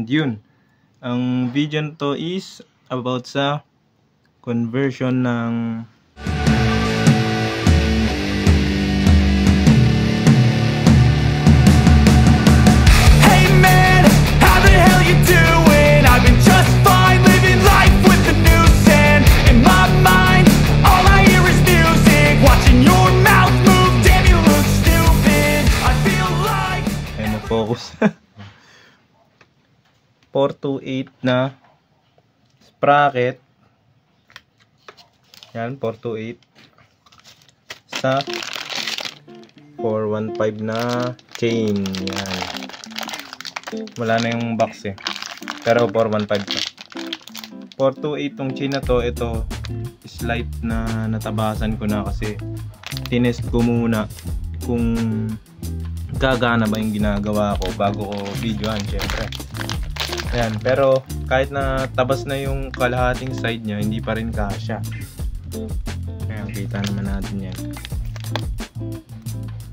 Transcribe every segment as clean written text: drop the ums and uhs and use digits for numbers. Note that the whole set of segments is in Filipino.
And yun, ang video to is about sa conversion ng focus 428 na sprocket. Yan, 428 sa 415 na chain. Yan, wala na yung box eh, pero 415 pa. 428 tong chain na to. Ito slight na natabasan ko na kasi tinest ko muna kung gagana ba yung ginagawa ko bago ko videoan, syempre. Ayan, pero kahit na tabas na yung kalahating side nya, hindi pa rin kasya. Ayan, kita naman natin yan.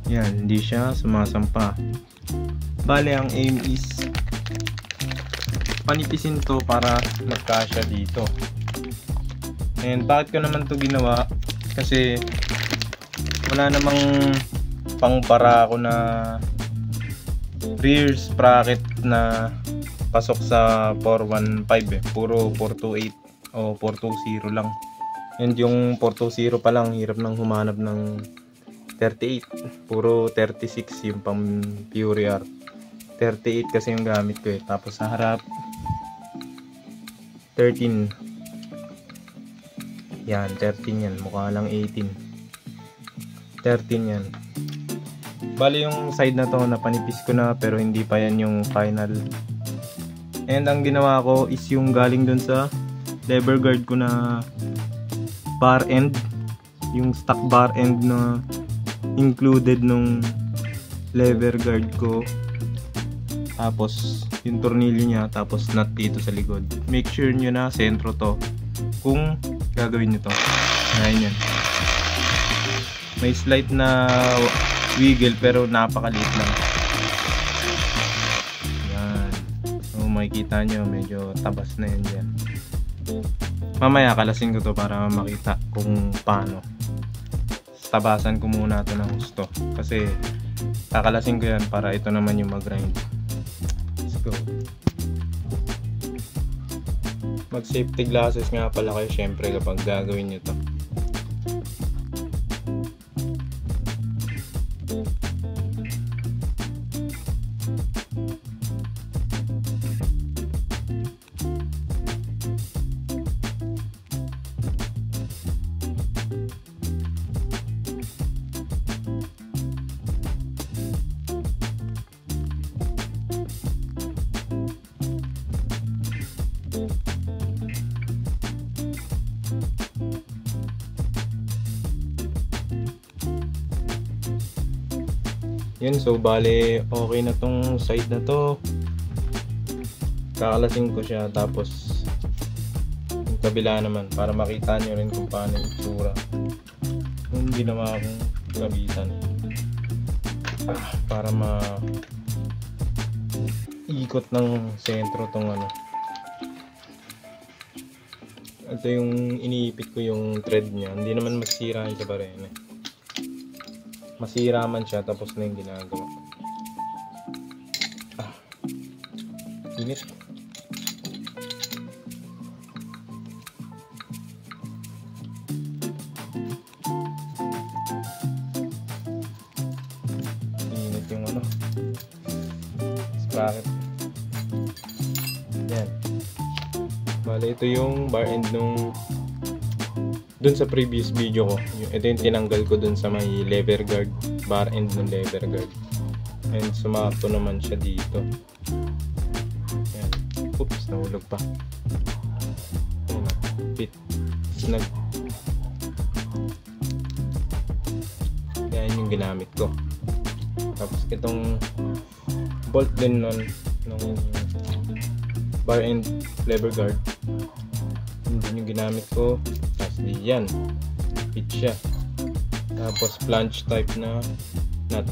Yan, hindi siya sumasampa. Bale, ang aim is panipisin to para magkasya dito. And bakit ko naman to ginawa? Kasi wala namang pangpara ako na rear sprocket na pasok sa 415 eh. Puro 428 o 420 lang. And yung 420 pa lang, hirap nang humanap ng 38. Puro 36 yung pang pure art. 38 kasi yung gamit ko eh. Tapos sa harap 13. Yan, 13 yan. Mukha lang 18. 13 yan. Bali yung side na to napanipis ko na, pero hindi pa yan yung final. And ang ginawa ko is yung galing dun sa lever guard ko na bar end, yung stock bar end na included nung lever guard ko. Tapos yung tornilyo nya, tapos nut dito sa likod. Make sure nyo na sentro to kung gagawin nyo to. Ayan yan. May slight na wiggle pero napakaliit lang. Yan. So makikita nyo medyo tabas na yan dyan. Mamaya kalasin ko to para makita kung paano. Tabasan ko muna to ng gusto. Kasi kakalasin ko yan para ito naman yung mag-grind. Let's go. Mag safety glasses nga pala kayo syempre kapag gagawin nyo to. Yun, so bale okay na tong side na to. Kakalasin ko siya, tapos yung kabila naman para makita nyo rin kung paano yung itsura yung ginawa akong kabitan. Para ikot ng sentro tong ano. Ito yung iniipit ko yung thread nya. Hindi naman masira yung sa barene. Masira man siya, tapos na yung ginagawa. Init. Init yung ano, sprocket. Yan. Bale, ito yung bar end nung dun sa previous video ko. Ito yung tinanggal ko dun sa may lever guard, bar end ng lever guard. And sumakto naman siya dito. Yan. Oops, nahulog pa. Yan na, fit. Snag. Yan yung ginamit ko. Tapos itong bolt din nun ng bar end lever guard, hindi yung ginamit ko. Tapos yan, fit siya. Tapos flange type na nut,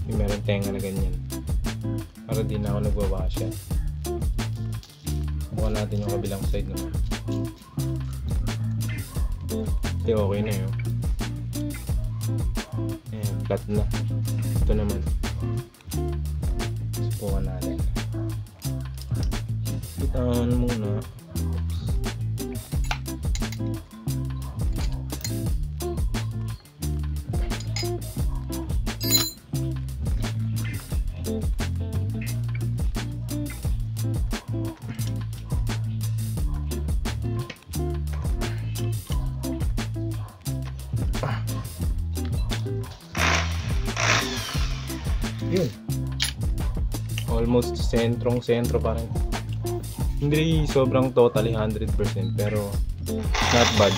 yung meron tenga na ganyan, para di na ako nagwawasya. Bukan natin yung kabilang side naman. Kasi okay na yun. Ayan, flat na. Ito naman. Subukan natin. Kitaan muna. Yun. Almost sentro pa rin. Hindi sobrang totally 100% pero not bad.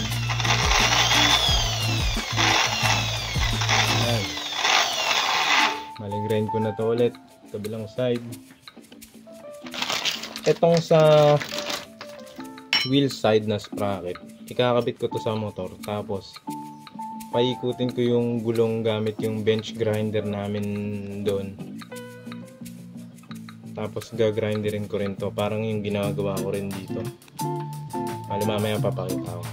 Ayan. Maligrind ko na to ulit. Kabilang side. Etong sa wheel side na sprocket, ikakabit ko to sa motor. Tapos paikutin ko yung gulong gamit yung bench grinder namin doon. Tapos gagrinderin ko rin to. Parang yung ginagawa ko rin dito. Mamaya papakita ko.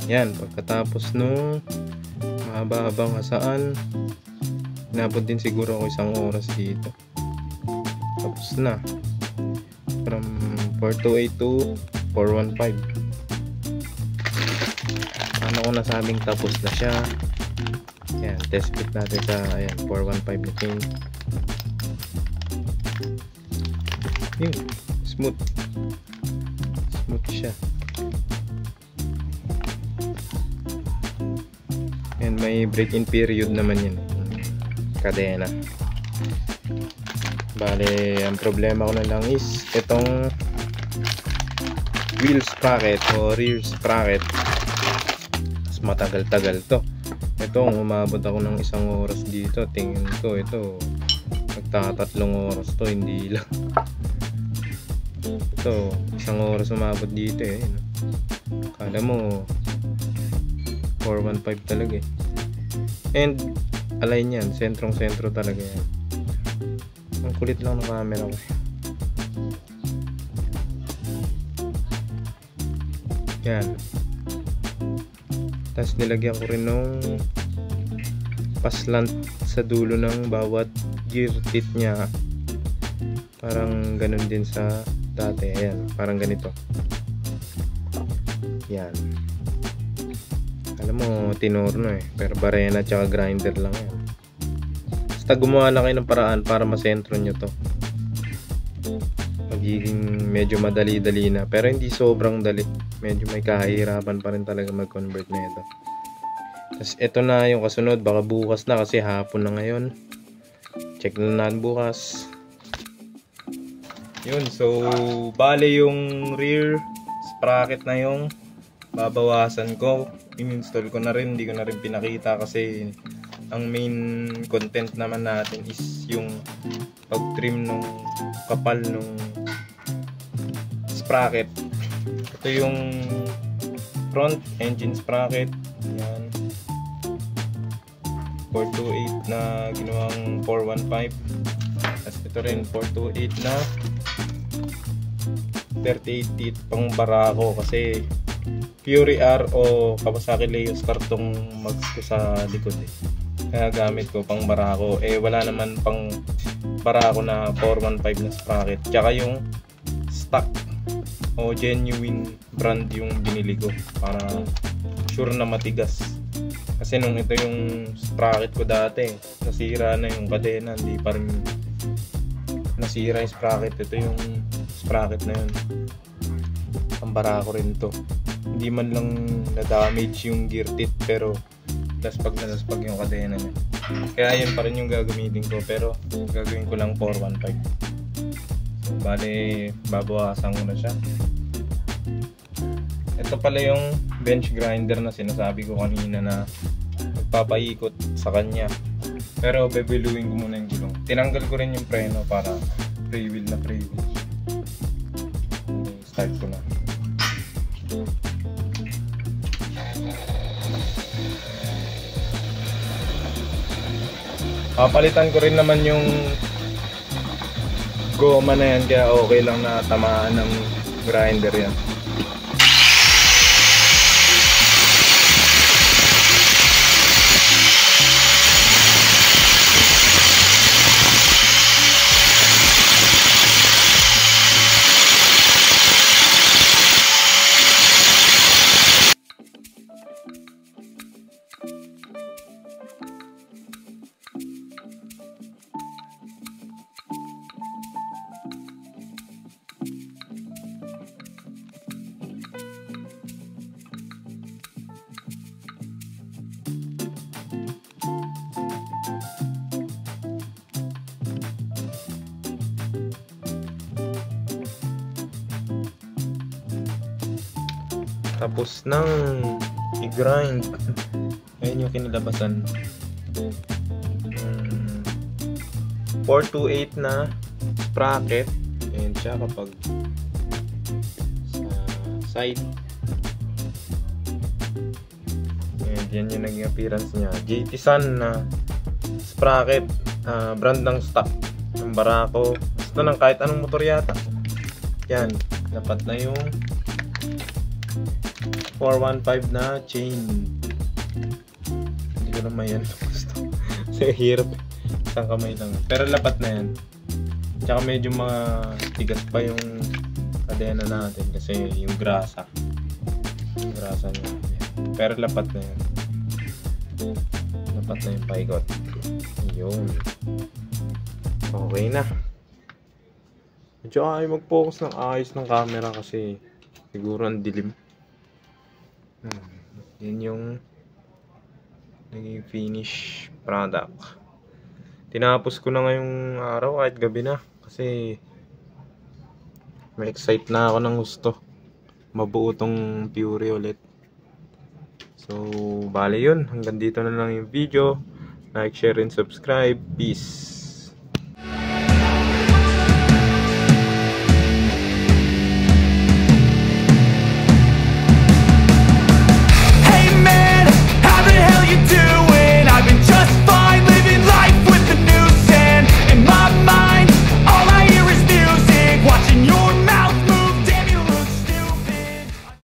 Yan. Pagkatapos nung mahaba-habang hasaan, inabot din siguro ako 1 oras dito. Tapos na. From 428 to 415. Ano ko nasabing tapos na siya. Yan, test fit natin sa ayan, 415 na chain. Yun, smooth siya. And may break-in period naman yun, kadena. Bale, ang problema ko na lang is itong wheel sprocket o rear sprocket. Matagal-tagal to. Ito, umabot ako ng 1 oras dito. Tingin ko ito magtatatlong oras to, hindi lang. Ito, 1 oras umabot dito eh. Kala mo 415 talaga eh. And align yan, sentrong-sentro talaga yan. Ang kulit lang ng camera ko. Yan. Tapos nilagyan ko rin nung paslant sa dulo ng bawat gear teeth niya. Parang ganun din sa dati. Ayan, parang ganito. Yan. Alam mo, tinorno eh. Pero barena tsaka grinder lang yan. Basta gumawa lang kayo ng paraan para masentro nyo to. Magiging medyo madali-dali na. Pero hindi sobrang dali. Medyo may kahihirapan pa rin talaga mag-convert na ito. Tapos ito na yung kasunod. Baka bukas na kasi hapon na ngayon. Check na natin bukas. Yun. So, bale yung rear sprocket na yung babawasan ko. In-install ko na rin. Hindi ko na rin pinakita kasi ang main content naman natin is yung pag-trim nung kapal nung sprocket. Ito yung front engine sprocket. Yan. 428 na ginawang 415. Tapos ito rin 428 na 38 teeth pang barako kasi Fury R o Kawasaki Leos kartong mags ko sa likod eh. Kaya gamit ko pang barako. Eh wala naman pang barako na 415 na sprocket. Tsaka yung stock o genuine brand yung binili ko para sure na matigas. Kasi nung ito yung sprocket ko dati, nasira na yung kadena, hindi pa rin nasira yung sprocket. Ito yung sprocket na yun. Pambara ko rin to. Hindi man lang na-damage yung gear teeth pero laspag na laspag yung kadena niya. Kaya yun pa rin yung gagamitin ko pero gagawin ko lang 415. So, bale, babawasan ko na siya. Ito pala yung bench grinder na sinasabi ko kanina na magpapaikot sa kanya. Pero bebeluin ko muna yung gulong. Tinanggal ko rin yung preno para free wheel na free wheel. Start ko na. Papalitan ko rin naman yung goma na yan, kaya okay lang na tamaan ng grinder yan. Tapos nang i-grind, ayun yung kinalabasan. 428 na sprocket. Ayan siya kapag sa side. Ayan, yan yung naging appearance niya. JT Sun na sprocket, brand ng stock ng Barako. Basta ng kahit anong motor yata. Yan, dapat na yung 415 na chain. Hindi ko naman yan gusto. Kasi hirap. Isang kamay lang. Pero lapat na yan. Tsaka medyo mga tigas pa yung kadena natin kasi yung grasa. Yung grasa niya. Pero lapat na yan. Lapat na yung paigot. Yun. Okay na. Medyo ayaw mag-focus ng ayos ng camera kasi siguro ang dilim. Yun yung naging finish product. Tinapos ko na ngayong araw kahit gabi na kasi may excite na ako ng gusto mabuo tong Fury ulit. So bale yun, hanggang dito na lang yung video. Like, share, and subscribe. Peace.